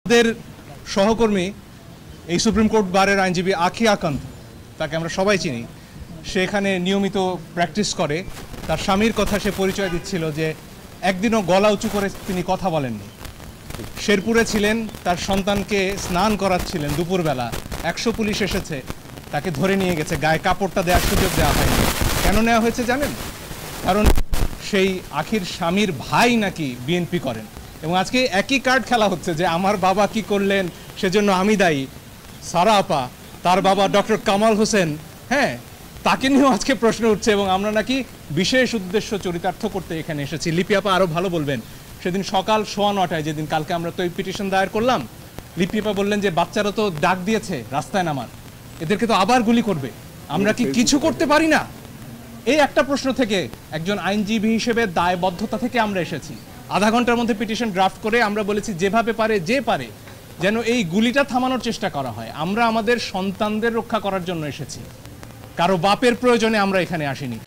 আমাদের সহকর্মী এই সুপ্রিম কোর্ট বারের আইনজীবী আখি আকান্ত, তাকে আমরা সবাই চিনি, সে এখানে নিয়মিত প্র্যাকটিস করে। তার স্বামীর কথা সে পরিচয় দিচ্ছিল যে একদিনও গলা উঁচু করে তিনি কথা বলেননি। শেরপুরে ছিলেন, তার সন্তানকে স্নান করাচ্ছিলেন দুপুরবেলা, 100 পুলিশ এসেছে, তাকে ধরে নিয়ে গেছে, গায়ে কাপড়টা দেওয়ার সুযোগ দেওয়া হয়নি। কেন নেওয়া হয়েছে জানেন? কারণ সেই আখির স্বামীর ভাই নাকি বিএনপি করেন, এবং আজকে একই কার্ড খেলা হচ্ছে যে আমার বাবা কি করলেন সেজন্য আমি দায়ী। সারা আপা, তার বাবা ডক্টর কামাল হোসেন, হ্যাঁ, তাকে নিয়েও আজকে প্রশ্ন উঠছে, এবং আমরা নাকি বিশেষ উদ্দেশ্য চরিতার্থ করতে এখানে এসেছি। লিপি আপা আরও ভালো বলবেন। সেদিন সকাল 9:15 যেদিন কালকে আমরা তো এই পিটিশন দায়ের করলাম, লিপি আপা বললেন যে বাচ্চারা তো ডাক দিয়েছে রাস্তায় নামার, এদেরকে তো আবার গুলি করবে, আমরা কি কিছু করতে পারি না? এই একটা প্রশ্ন থেকে একজন আইনজীবী হিসেবে দায়বদ্ধতা থেকে আমরা এসেছি। আধা ঘন্টার মধ্যে পিটিশন ড্রাফট করে আমরা বলেছি যেভাবে পারে যে পারে যেন এই গুলিটা থামানোর চেষ্টা করা হয়। আমরা আমাদের সন্তানদের রক্ষা করার জন্য এসেছি, কারো বাপের প্রয়োজনে আমরা এখানে আসিনি।